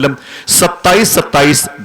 27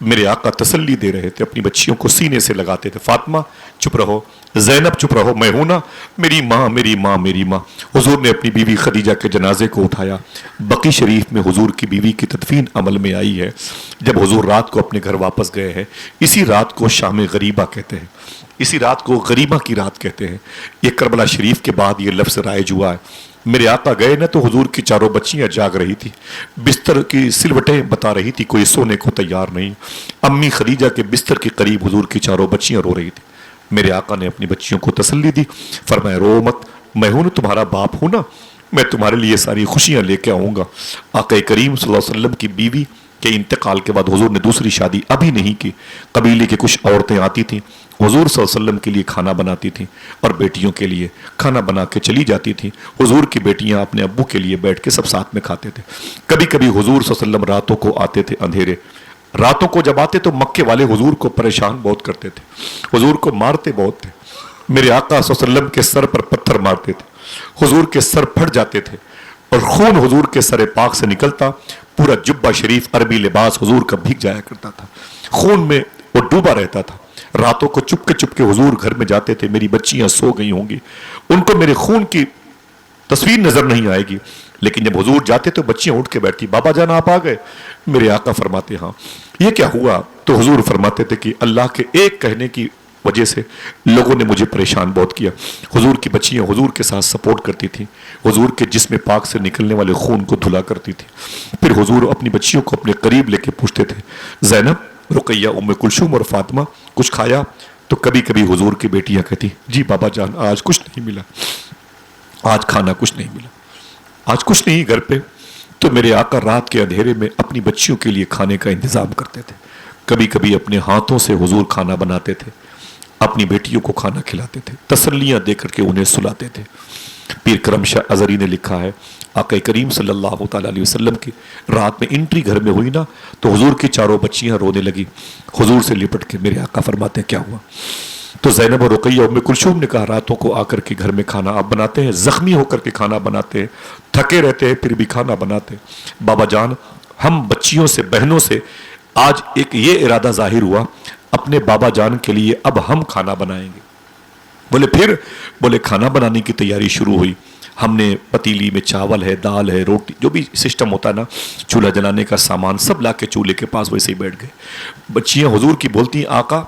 میرے آقا تسلی دے رہے تھے، اپنی بچیوں کو سینے سے لگاتے تھے، فاطمہ چپ رہو، زینب چپ رہو، میں ہوں نا، میری ماں میری ماں میری ماں۔ حضور نے اپنی بیوی خدیجہ کے جنازے کو اٹھایا، بقی شریف میں حضور کی بیوی کی تدفین عمل میں آئی ہے۔ جب حضور رات کو اپنے گھر واپس گئے ہیں، اسی رات کو شام غریبہ کہتے ہیں، اسی رات کو غریبہ کی رات کہتے ہیں۔ یہ کربلا شریف کے بعد یہ لفظ رائج ہوا ہے۔ میرے آقا گئے نا تو حضور کی چاروں بچیاں جاگ رہی تھی، بستر کی سلوٹیں بتا رہی تھی، کوئی سونے کو تیار نہیں۔ امی خدیجہ کے بستر کے قریب حضور کی چاروں بچیاں رو رہی تھی۔ میرے آقا نے اپنی بچیوں کو تسلی دی، فرمایا رو مت، میں ہوں نا، تمہارا باپ ہوں نا، میں تمہارے لیے ساری خوشیاں لے کے آؤں گا۔ آقا کریم صلی اللہ علیہ وسلم کی بیوی کے انتقال کے بعد حضور نے دوسری شادی ابھی نہیں کی۔ قبیلے کی کچھ عورتیں آتی تھیں، حضور صلی اللہ علیہ وسلم کے لیے کھانا بناتی تھیں اور بیٹیوں کے لیے کھانا بنا کے چلی جاتی تھیں۔ حضور کی بیٹیاں اپنے ابو کے لیے بیٹھ کے سب ساتھ میں کھاتے تھے۔ کبھی کبھی حضور صلی اللہ علیہ وسلم راتوں کو آتے تھے، اندھیرے راتوں کو جب آتے تو مکے والے حضور کو پریشان بہت کرتے تھے، حضور کو مارتے بہت تھے۔ میرے آقا صلی اللہ علیہ وسلم کے سر پر پتھر مارتے تھے، حضور کے سر پھٹ جاتے تھے اور خون حضور کے سر پاک سے نکلتا، پورا جبہ شریف عربی لباس حضور کا بھیگ جایا کرتا تھا، خون میں وہ ڈوبا رہتا تھا۔ راتوں کو چپ کے حضور گھر میں جاتے تھے، میری بچیاں سو گئی ہوں گی، ان کو میرے خون کی تصویر نظر نہیں آئے گی، لیکن جب حضور جاتے تو بچیاں اٹھ کے بیٹھتی، بابا جان آپ آ گئے؟ میرے آقا فرماتے ہاں۔ یہ کیا ہوا؟ تو حضور فرماتے تھے کہ اللہ کے ایک کہنے کی وجہ سے لوگوں نے مجھے پریشان بہت کیا۔ حضور کی بچیاں حضور کے ساتھ سپورٹ کرتی تھی، حضور کے جسم پاک سے نکلنے والے خون کو دھلا کرتی تھی۔ پھر حضور اپنی بچیوں کو اپنے قریب لے کے پوچھتے تھے، زینب، رقیہ، ام کلثوم اور فاطمہ کچھ کھایا؟ تو کبھی کبھی حضور کی بیٹیاں کہتی، جی بابا جان آج کچھ نہیں ملا، آج کھانا کچھ نہیں ملا، آج کچھ نہیں گھر پہ۔ تو میرے آقا رات کے اندھیرے میں اپنی بچیوں کے لیے کھانے کا انتظام کرتے تھے، کبھی کبھی اپنے ہاتھوں سے حضور کھانا بناتے تھے، اپنی بیٹیوں کو کھانا کھلاتے تھے، تسلیاں دے کر کے انہیں سلاتے تھے۔ پیر کرم شاہ ازری نے لکھا ہے، آقا کریم صلی اللہ تعالیٰ علیہ وسلم کی رات میں انٹری گھر میں ہوئی نا تو حضور کی چاروں بچیاں رونے لگی، حضور سے لپٹ کے میرے آقا فرماتے ہیں کیا ہوا؟ تو زینب اور رقیہ ام کلثوم نے کہا راتوں کو آ کر کے گھر میں کھانا آپ بناتے ہیں، زخمی ہو کر کے کھانا بناتے ہیں، تھکے رہتے ہیں پھر بھی کھانا بناتے ہیں۔ بابا جان ہم بچیوں سے، بہنوں سے آج ایک یہ ارادہ ظاہر ہوا، اپنے بابا جان کے لیے اب ہم کھانا بنائیں گے۔ بولے پھر؟ بولے کھانا بنانے کی تیاری شروع ہوئی۔ ہم نے پتیلی میں چاول ہے، دال ہے، روٹی، جو بھی سسٹم ہوتا ہے نا، چولہا جلانے کا سامان سب لا کے چولہے کے پاس ویسے ہی بیٹھ گئے۔ بچیاں حضور کی بولتی ہیں آقا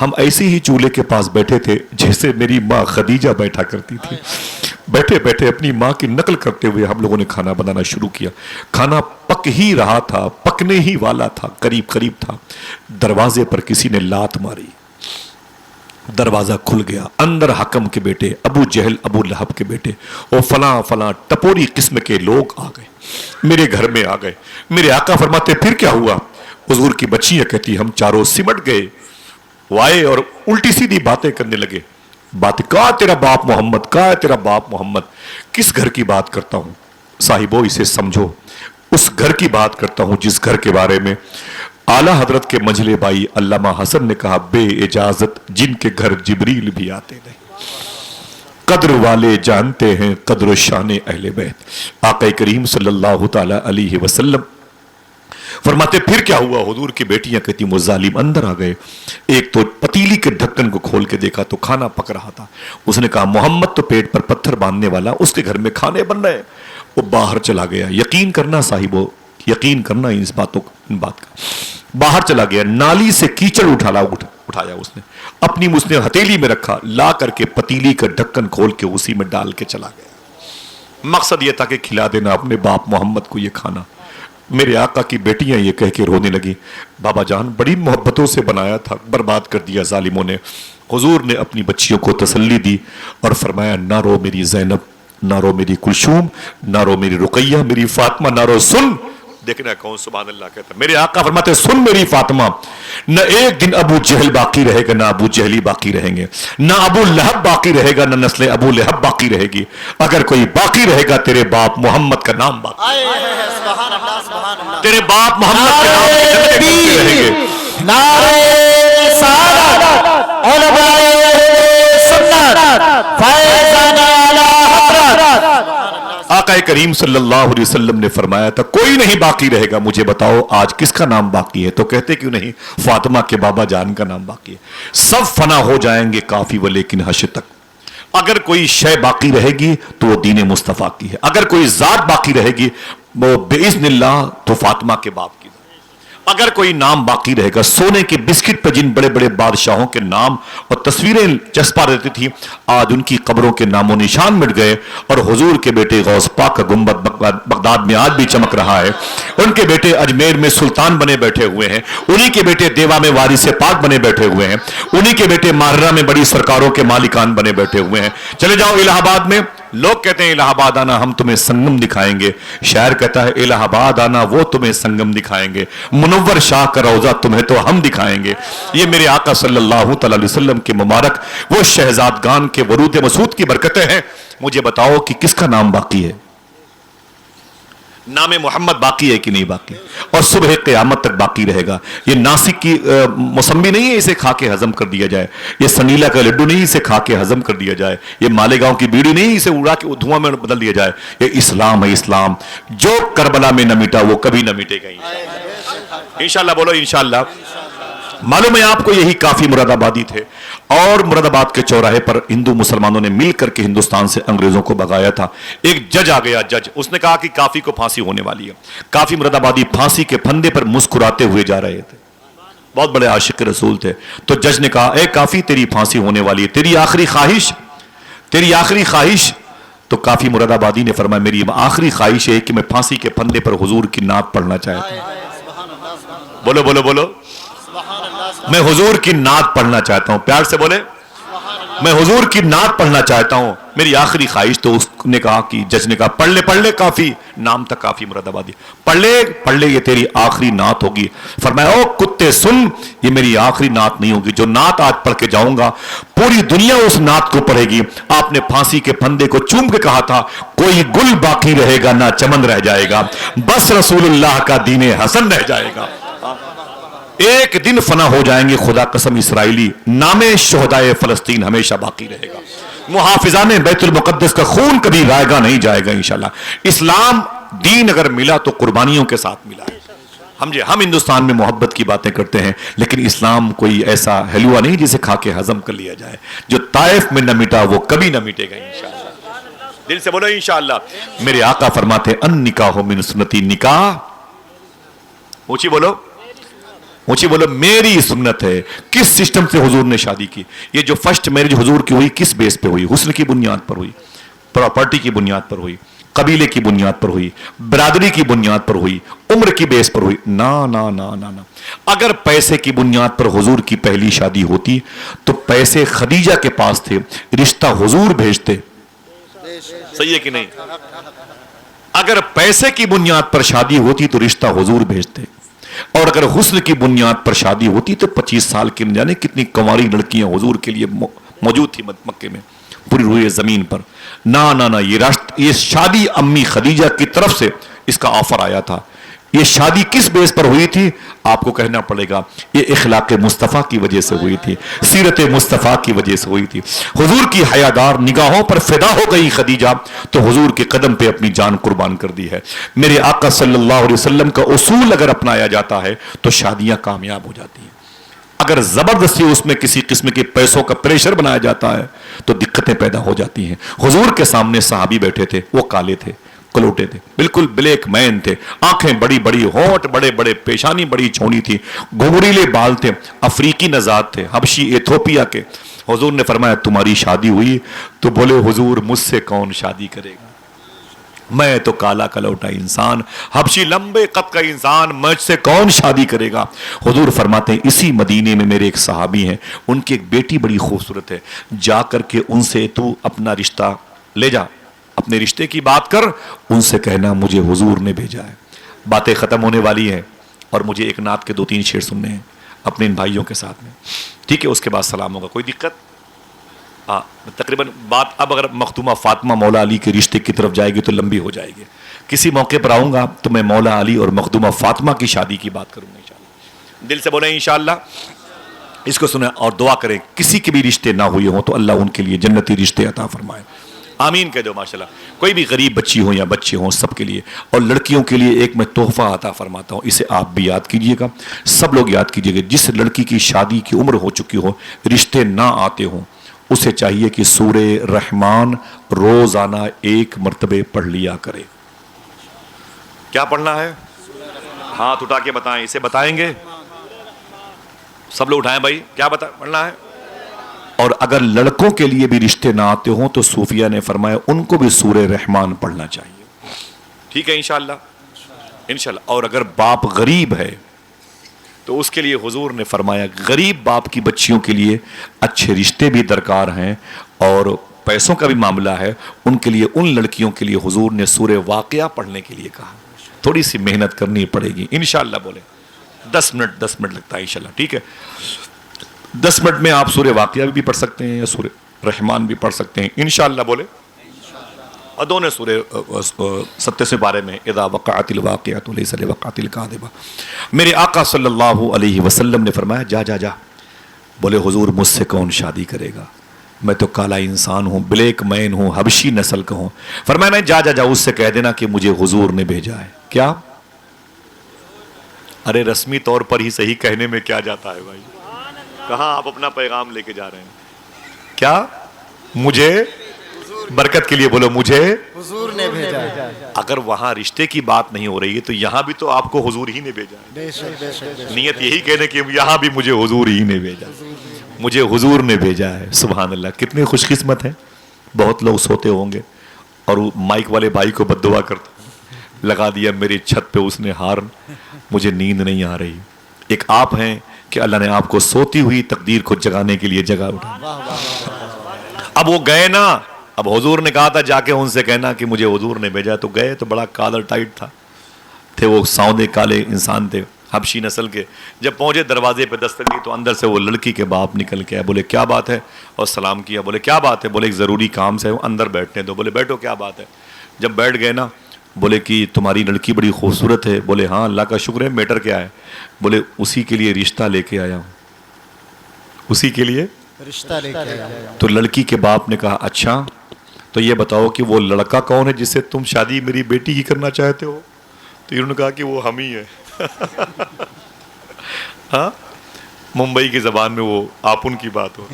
ہم ایسے ہی چولہے کے پاس بیٹھے تھے جیسے میری ماں خدیجہ بیٹھا کرتی تھی۔ بیٹھے بیٹھے اپنی ماں کی نقل کرتے ہوئے ہم لوگوں نے کھانا بنانا شروع کیا۔ کھانا پک ہی رہا تھا، پکنے ہی والا تھا، قریب قریب تھا، دروازے پر کسی نے لات ماری، دروازہ کھل گیا، اندر حکم کے بیٹے، ابو جہل، ابو لہب کے بیٹے، اور فلاں فلاں ٹپوری قسم کے لوگ آ گئے، میرے گھر میں آ گئے۔ میرے آقا فرماتے پھر کیا ہوا؟ حضور کی بچیاں کہتی ہم چاروں سمٹ گئے، وائے اور الٹی سیدھی باتیں کرنے لگے۔ بات کہا تیرا باپ محمد، کہا تیرا باپ محمد، کس گھر کی بات کرتا ہوں صاحبو، اسے سمجھو، اس گھر کی بات کرتا ہوں جس گھر کے بارے میں اعلیٰ حضرت کے منجلے بائی علامہ حسن نے کہا بے اجازت جن کے گھر جبریل بھی آتے نہیں، قدر والے جانتے ہیں قدر و شان اہل بیت۔ آقا کریم صلی اللہ تعالی علیہ وسلم فرماتے پھر کیا ہوا؟ حضور کی بیٹیاں کہتی وہ ظالم اندر آ گئے، ایک تو پتیلی کے ڈھکن کو کھول کے دیکھا تو کھانا پک رہا تھا، اس نے کہا محمد تو پیٹ پر پتھر باندھنے والا، اس کے گھر میں کھانے بن رہے۔ وہ باہر چلا گیا، یقین کرنا صاحبو، یقین کرنا ان بات کا، باہر چلا گیا، نالی سے کیچڑ اٹھایا اس نے، اپنی اس نے ہتھیلی میں رکھا، لا کر کے پتیلی کا ڈھکن کھول کے اسی میں ڈال کے چلا گیا۔ مقصد یہ تھا کہ کھلا دینا اپنے باپ محمد کو یہ کھانا۔ میرے آقا کی بیٹیاں یہ کہہ کے رونے لگی بابا جان بڑی محبتوں سے بنایا تھا، برباد کر دیا ظالموں نے۔ حضور نے اپنی بچیوں کو تسلی دی اور فرمایا نہ رو میری زینب، نہ رو میری کلثوم، نہ رو میری رقیہ، میری فاطمہ، نہ رو، سن۔ دیکھنا کون سبحان اللہ کہتا ہے، میرے آقا فرماتے سن میری فاطمہ، نہ ایک دن ابو جہل باقی رہے گا، نہ ابو جہلی باقی رہیں گے، نہ ابو لہب باقی رہے گا، نہ نسل ابو لہب باقی رہے گی، اگر کوئی باقی رہے گا تیرے باپ محمد کا نام باقی، تیرے باپ محمد کے نام باقی رہیں گے۔ نعرہ رسالت، علماء سنت، فیضان اعلی حضرت۔ آقا کریم صلی اللہ علیہ وسلم نے فرمایا تھا کوئی نہیں باقی رہے گا، مجھے بتاؤ آج کس کا نام باقی ہے؟ تو کہتے کیوں نہیں فاطمہ کے بابا جان کا نام باقی ہے۔ سب فنا ہو جائیں گے کافی ولیکن حشر تک، اگر کوئی شے باقی رہے گی تو وہ دین مصطفیٰ کی ہے، اگر کوئی ذات باقی رہے گی وہ باذن اللہ تو فاطمہ کے باپ کی، اگر کوئی نام باقی رہے گا۔ سونے کے بسکٹ پہ جن بڑے بڑے بادشاہوں کے نام اور تصویریں چسپا رہتی تھی، آج ان کی قبروں کے نام و نشان مٹ گئے، اور حضور کے بیٹے غوث پاک کا گنبد بغداد میں آج بھی چمک رہا ہے، ان کے بیٹے اجمیر میں سلطان بنے بیٹھے ہوئے ہیں، انہی کے بیٹے دیوا میں وارث پاک بنے بیٹھے ہوئے ہیں، انہی کے بیٹے ماہرہ میں بڑی سرکاروں کے مالکان بنے بیٹھے ہوئے ہیں۔ چلے جاؤ الہ آباد میں، لوگ کہتے ہیں الہ آباد آنا ہم تمہیں سنگم دکھائیں گے، شاعر کہتا ہے الہ آباد آنا وہ تمہیں سنگم دکھائیں گے، منور شاہ کا روضہ تمہیں تو ہم دکھائیں گے۔ یہ میرے آقا صلی اللہ تعالی علیہ وسلم کے مبارک وہ شہزادگان کے ورود مسعود کی برکتیں ہیں۔ مجھے بتاؤ کہ کس کا نام باقی ہے؟ نام محمد باقی ہے کہ نہیں باقی؟ اور صبح قیامت تک باقی رہے گا۔ یہ ناسک کی موسمی نہیں ہے اسے کھا کے ہضم کر دیا جائے، یہ سنیلا کا لڈو نہیں اسے کھا کے ہضم کر دیا جائے، یہ مالیگاؤں کی بیڑی نہیں اسے اڑا کے دھواں میں بدل دیا جائے، یہ اسلام ہے۔ اسلام جو کربلا میں نہ مٹا وہ کبھی نہ مٹے گا انشاءاللہ۔ بولو انشاءاللہ۔ معلوم ہے آپ کو یہی کافی مراد آبادی تھے، اور مراد آباد کے چوراہے پر ہندو مسلمانوں نے مل کر کے ہندوستان سے انگریزوں کو بھگایا تھا۔ ایک جج آ گیا، جج، اس نے کہا کہ کافی کو پھانسی ہونے والی ہے۔ کافی مراد آبادی پھانسی کے پھندے پر مسکراتے ہوئے جا رہے تھے، بہت بڑے عاشق رسول تھے۔ تو جج نے کہا اے کافی تیری پھانسی ہونے والی ہے، تیری آخری خواہش، تیری آخری خواہش؟ تو کافی مراد آبادی نے فرمایا میری آخری خواہش ہے کہ میں پھانسی کے پھندے پر حضور کی نعت پڑھنا چاہتا ہوں۔ بولو بولو بولو، میں حضور کی نعت پڑھنا چاہتا ہوں۔ پیار سے بولے، میں حضور کی نعت پڑھنا چاہتا ہوں، میری آخری خواہش۔ تو اس نے کہا کہ جج نے کہا پڑھ لے کافی، نام تک کافی مراد آبادی، پڑھ لے یہ تیری آخری نعت ہوگی۔ فرمایا او کتے سن، یہ میری آخری نعت نہیں ہوگی، جو نعت آج پڑھ کے جاؤں گا پوری دنیا اس نعت کو پڑھے گی۔ آپ نے پھانسی کے پھندے کو چوم کے کہا تھا کوئی گل باقی رہے گا نہ چمن رہ جائے گا، بس رسول اللہ کا دین حسن رہ جائے گا۔ ایک دن فنا ہو جائیں گے خدا قسم اسرائیلی، نام شہدائے فلسطین ہمیشہ باقی رہے گا، محافظان بیت المقدس کا خون کبھی رائگاں نہیں جائے گا انشاءاللہ۔ اسلام دین اگر ملا تو قربانیوں کے ساتھ ملا ہے۔ ہم ہندوستان میں محبت کی باتیں کرتے ہیں، لیکن اسلام کوئی ایسا حلوہ نہیں جسے کھا کے ہضم کر لیا جائے۔ جو طائف میں نہ مٹا وہ کبھی نہ مٹے گا انشاءاللہ۔ دل سے بولو انشاءاللہ۔ میرے آقا فرماتے ان نکاح من سنتی، نکاح اونچی بولو، اونچی بولو، میری سنت ہے۔ کس سسٹم سے حضور نے شادی کی؟ یہ جو فرسٹ میرج حضور کی ہوئی کس بیس پہ ہوئی؟ حسن کی بنیاد پر ہوئی، پراپرٹی کی بنیاد پر ہوئی، قبیلے کی بنیاد پر ہوئی، برادری کی بنیاد پر ہوئی، عمر کی بیس پر ہوئی؟ نا نا نا نا نا۔ اگر پیسے کی بنیاد پر حضور کی پہلی شادی ہوتی تو پیسے خدیجہ کے پاس تھے، رشتہ حضور بھیجتے، صحیح ہے کہ نہیں؟ اگر پیسے کی بنیاد پر شادی ہوتی تو رشتہ حضور بھیجتے، اور اگر حسن کی بنیاد پر شادی ہوتی تو 25 سال کی نہ جانے کتنی کنواری لڑکیاں حضور کے لیے موجود تھی مکے میں، پوری روئے زمین پر۔ نا نا نا، یہ شادی امی خدیجہ کی طرف سے اس کا آفر آیا تھا۔ یہ شادی کس بیس پر ہوئی تھی آپ کو کہنا پڑے گا، یہ اخلاق مصطفیٰ کی وجہ سے ہوئی تھی، سیرت مصطفیٰ کی وجہ سے ہوئی تھی۔ حضور کی حیادار نگاہوں پر فدا ہو گئی خدیجہ تو حضور کے قدم پہ اپنی جان قربان کر دی ہے۔ میرے آقا صلی اللہ علیہ وسلم کا اصول اگر اپنایا جاتا ہے تو شادیاں کامیاب ہو جاتی ہیں۔ اگر زبردستی اس میں کسی قسم کے پیسوں کا پریشر بنایا جاتا ہے تو دقتیں پیدا ہو جاتی ہیں۔ حضور کے سامنے صحابی بیٹھے تھے، وہ کالے تھے، کلوٹے تھے، بالکل بلیک مین تھے، آنکھیں بڑی بڑی، ہونٹ بڑے بڑے، پیشانی بڑی چھونی تھی، گھنگریلے بال تھے، افریقی نژاد تھے، حبشی ایتھوپیا کے۔ حضور نے فرمایا تمہاری شادی ہوئی؟ تو بولے حضور مجھ سے کون شادی کرے گا، میں تو کالا کلوٹا انسان، حبشی لمبے قد کا انسان، مجھ سے کون شادی کرے گا؟ حضور فرماتے ہیں اسی مدینے میں میرے ایک صحابی ہیں، ان کی ایک بیٹی بڑی خوبصورت ہے، جا کر کے ان سے تو اپنا رشتہ لے جا، اپنے رشتے کی بات کر، ان سے کہنا مجھے حضور نے بھیجا ہے۔ باتیں ختم ہونے والی ہیں اور مجھے ایک نعت کے 2-3 شعر سننے ہیں اپنے ان بھائیوں کے ساتھ میں، ٹھیک ہے؟ اس کے بعد سلام ہوگا، کوئی دقت؟ تقریباً بات اب اگر مختومہ فاطمہ مولا علی کے رشتے کی طرف جائے گی تو لمبی ہو جائے گی۔ کسی موقع پر آؤں گا تو میں مولا علی اور مخدومہ فاطمہ کی شادی کی بات کروں گا انشاءاللہ۔ دل سے بولیں انشاءاللہ، اس کو سنیں اور دعا کریں کسی کے بھی رشتے نہ ہوئے ہوں تو اللہ ان کے لیے جنتی رشتے عطا فرمائے۔ آمین کہہ دو ماشاءاللہ. کوئی بھی غریب بچی ہو یا بچے ہوں سب کے لیے. اور لڑکیوں کے لیے ایک میں تحفہ عطا فرماتا ہوں, اسے آپ بھی یاد کیجئے گا, سب لوگ یاد کیجئے گا. جس لڑکی کی شادی کی عمر ہو چکی ہو, رشتے نہ آتے ہوں, اسے چاہیے کہ سورہ رحمان روزانہ 1 مرتبہ پڑھ لیا کرے. کیا پڑھنا ہے؟ ہاتھ اٹھا کے بتائیں, اسے بتائیں گے سب لوگ اٹھائیں بھائی, کیا پڑھنا ہے؟ اور اگر لڑکوں کے لیے بھی رشتے نہ آتے ہوں تو صوفیہ نے فرمایا ان کو بھی سورہ رحمان پڑھنا چاہیے. ٹھیک ہے انشاءاللہ انشاءاللہ. اور اگر باپ غریب ہے تو اس کے لیے حضور نے فرمایا غریب باپ کی بچیوں کے لیے اچھے رشتے بھی درکار ہیں اور پیسوں کا بھی معاملہ ہے, ان کے لیے ان لڑکیوں کے لیے حضور نے سورہ واقعہ پڑھنے کے لیے کہا. تھوڑی سی محنت کرنی پڑے گی انشاءاللہ. بولے 10 منٹ لگتا ہے انشاءاللہ. ٹھیک ہے 10 منٹ میں آپ سورہ واقعہ بھی پڑھ سکتے ہیں یا سورہ رحمان بھی پڑھ سکتے ہیں انشاءاللہ. بولے اور دونوں سورہ 27 پارے میں اذا وقعت الواقعۃ لیس لوقعۃ الکاذبہ. میرے آقا صلی اللہ علیہ وسلم نے فرمایا جا جا جا. بولے حضور مجھ سے کون شادی کرے گا, میں تو کالا انسان ہوں, بلیک مین ہوں, حبشی نسل کا ہوں. فرمایا نہیں, جا جا جا اس سے کہہ دینا کہ مجھے حضور نے بھیجا ہے. کیا؟ ارے رسمی طور پر ہی صحیح کہنے میں کیا جاتا ہے بھائی, کہاں آپ اپنا پیغام لے کے جا رہے ہیں؟ کیا مجھے برکت کے لیے بولو مجھے حضور نے بھیجا. اگر وہاں رشتے کی بات نہیں ہو رہی ہے تو یہاں بھی تو آپ کو حضور ہی نے بھیجا ہے. بے شک بے شک. نیت یہی کہنے کہ یہاں بھی مجھے حضور ہی نے بھیجا, مجھے حضور نے بھیجا ہے. سبحان اللہ, کتنے خوش قسمت ہیں. بہت لوگ سوتے ہوں گے اور مائک والے بھائی کو بد دعا کرتا, لگا دیا میری چھت پہ اس نے ہارن, مجھے نیند نہیں آ رہی. ایک آپ ہیں کہ اللہ نے آپ کو سوتی ہوئی تقدیر کو جگانے کے لیے جگہ اٹھا. اب وہ گئے نا, اب حضور نے کہا تھا جا کے ان سے کہنا کہ مجھے حضور نے بھیجا, تو گئے تو بڑا کالر ٹائٹ تھا, تھے وہ سودے کالے انسان تھے حبشی نسل کے. جب پہنچے دروازے پہ دستک دی تو اندر سے وہ لڑکی کے باپ نکل کے آئے. بولے کیا بات ہے, اور سلام کیا. بولے کیا بات ہے؟ بولے ایک ضروری کام سے اندر بیٹھنے دو. بولے بیٹھو, کیا بات ہے؟ جب بیٹھ گئے نا, بولے کہ تمہاری لڑکی بڑی خوبصورت ہے. بولے ہاں اللہ کا شکر ہے. میٹر کیا ہے؟ بولے اسی کے لیے رشتہ لے کے آیا ہوں, اسی کے لیے رشتہ لے کے آیا. تو لڑکی کے باپ نے کہا اچھا تو یہ بتاؤ کہ وہ لڑکا کون ہے جس سے تم شادی میری بیٹی کی کرنا چاہتے ہو؟ تو انہوں نے کہا کہ وہ ہم ہی ہے. ہاں ممبئی کی زبان میں وہ آپن کی بات ہو.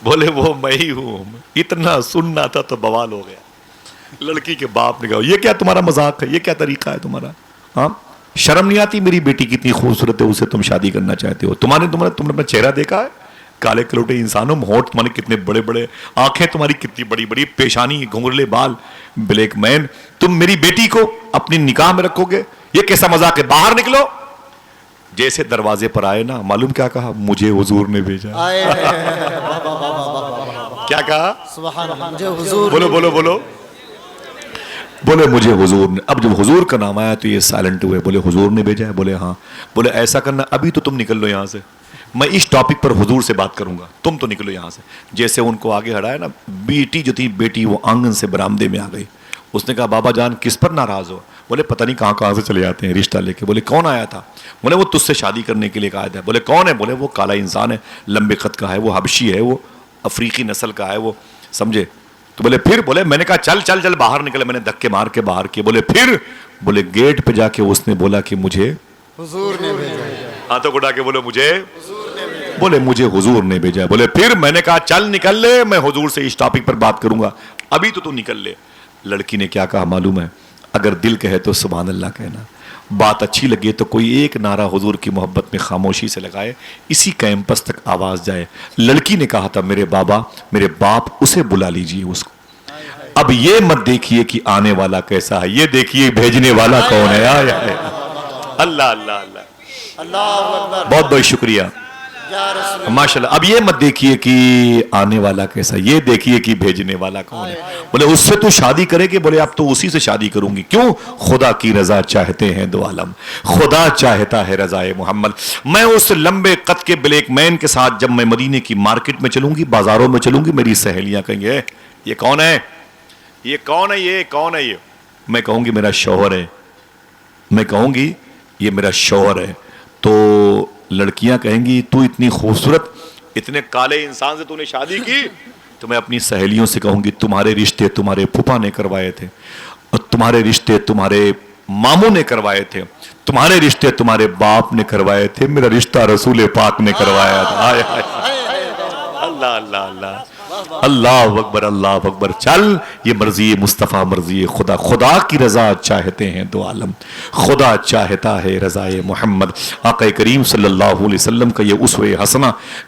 بولے وہ میں ہی ہوں. اتنا سننا تھا تو بوال ہو گیا. لڑکی کے باپ نے کہا یہ کیا تمہارا مذاق ہے, یہ کیا طریقہ ہے تمہارا؟ ہاں شرم نہیں آتی؟ میری بیٹی کتنی خوبصورت ہے, اسے تم شادی کرنا چاہتے ہو. تم نے اپنا چہرہ دیکھا ہے؟ کالے کلوٹے انسانوں, ہونٹ تمہارے کتنے بڑے بڑے, آنکھیں تمہاری کتنی بڑی بڑی, پیشانی گھنگرلے بال, بلیک مین. تم میری بیٹی کو اپنی نکاح میں رکھو گے؟ یہ کیسا مذاق ہے, باہر نکلو. جیسے دروازے پر آئے نا, معلوم کیا کہا؟ مجھے حضور نے بھیجا. کیا کہا؟ سبحان اللہ, مجھے حضور. بولو بولو بولو, بولے مجھے حضور نے. اب جب حضور کا نام آیا تو یہ سائلنٹ ہوئے. بولے حضور نے بھیجا ہے؟ بولے ہاں. بولے ایسا کرنا, ابھی تو تم نکل لو یہاں سے, میں اس ٹاپک پر حضور سے بات کروں گا, تم تو نکلو یہاں سے. جیسے ان کو آگے ہٹایا نا, بیٹی جو تھی بیٹی وہ آنگن سے برآمدے میں آ گئی. اس نے کہا بابا جان کس پر ناراض ہو؟ بولے پتہ نہیں کہاں سے چلے آتے ہیں رشتہ لے کے. بولے کون آیا تھا؟ بولے وہ تجھ سے شادی کرنے کے لیے کہا تھا. بولے کون ہے؟ بولے وہ کالا انسان ہے, لمبے قد کا ہے, وہ حبشی ہے, وہ افریقی نسل کا ہے, وہ سمجھے. تو بولے پھر؟ بولے میں نے کہا چل چل چل باہر نکلے, میں نے دھکے مار کے باہر کیے. بولے پھر؟ بولے گیٹ پہ جا کے اس نے بولا کہ مجھے حضور نے بھیجا. ہاتھوں کو اٹھا کے بولے مجھے, بولے مجھے حضور نے بھیجا. بولے پھر؟ میں نے کہا چل نکل لے, میں حضور سے اس ٹاپک پر بات کروں گا, ابھی تو نکل لے. لڑکی نے کیا کہا معلوم ہے؟ اگر دل کہے تو سبحان اللہ کہنا, بات اچھی لگے تو کوئی ایک نعرہ حضور کی محبت میں خاموشی سے لگائے, اسی کیمپس تک آواز جائے. لڑکی نے کہا تھا میرے بابا میرے باپ, اسے بلا لیجئے اس کو. اب یہ مت دیکھیے کہ آنے والا کیسا ہے, یہ دیکھیے بھیجنے والا کون ہے. اللہ اللہ اللہ, بہت بہت شکریہ ماشاءاللہ. اب یہ مت دیکھیے کہ آنے والا کیسا, یہ دیکھیے کہ بھیجنے والا کون ہے. بولے اس سے تو شادی کرے گی؟ بولے اب تو اسی سے شادی کروں گی. کیوں؟ خدا کی رضا چاہتے ہیں دو عالم, خدا چاہتا ہے رضائے محمد. میں اس لمبے قد کے بلیک مین کے ساتھ جب میں مدینے کی مارکیٹ میں چلوں گی, بازاروں میں چلوں گی, میری سہیلیاں کہیں گے یہ کون ہے, یہ کون ہے, یہ کون ہے, یہ میں کہوں گی میرا شوہر ہے, میں کہوں گی یہ میرا شوہر ہے. تو لڑکیاں کہیں گی تو اتنی خوبصورت اتنے کالے انسان سے تو نے شادی کی؟ تو میں اپنی سہیلیوں سے کہوں گی تمہارے رشتے تمہارے پھپھا نے کروائے تھے اور تمہارے رشتے تمہارے ماموں نے کروائے تھے, تمہارے رشتے تمہارے باپ نے کروائے تھے, میرا رشتہ رسول پاک نے کروایا تھا. آئے آئے اللہ اللہ اللہ اللہ اکبر اللہ اکبر. چل یہ مرضی مصطفیٰ مرضی خدا, خدا کی رضا چاہتے ہیں دو عالم, خدا چاہتا ہے رضا محمد. آقا کریم صلی اللہ علیہ وسلم کا یہ اسوہ حسنہ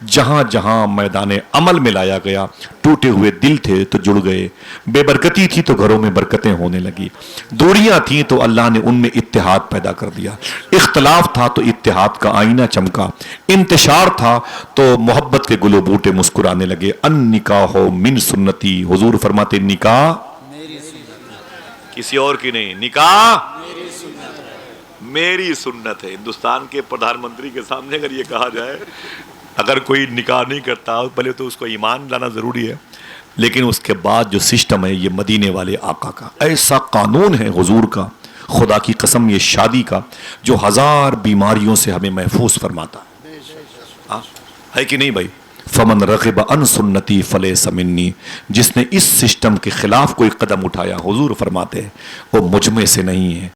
جہاں جہاں میدان عمل میں لایا گیا. ٹوٹے ہوئے دل تھے تو جڑ گئے, بے برکتی تھی تو گھروں میں برکتیں ہونے لگی, دوریاں تھیں تو اللہ نے ان میں اتحاد پیدا کر دیا, اختلاف تھا تو اتحاد کا آئینہ چمکا, انتشار تھا تو محبت کے گل و بوٹے مسکرانے لگے. ان نکاح من سنتی, حضور فرماتے نکاح کسی اور کی نہیں, نکاح میری سنت ہے. ہندوستان کے پردھان منتری کے سامنے اگر یہ کہا جائے اگر کوئی نکاح نہیں کرتا پہلے تو اس کو ایمان لانا ضروری ہے, لیکن اس کے بعد جو سسٹم ہے یہ مدینے والے آقا کا ایسا قانون ہے حضور کا, خدا کی قسم یہ شادی کا جو 1000 بیماریوں سے ہمیں محفوظ فرماتا ہے کہ نہیں بھائی. فمن رغب عن سنتی فلیس منی, جس نے اس سسٹم کے خلاف کوئی قدم اٹھایا حضور فرماتے ہیں وہ مجھ میں سے نہیں ہے.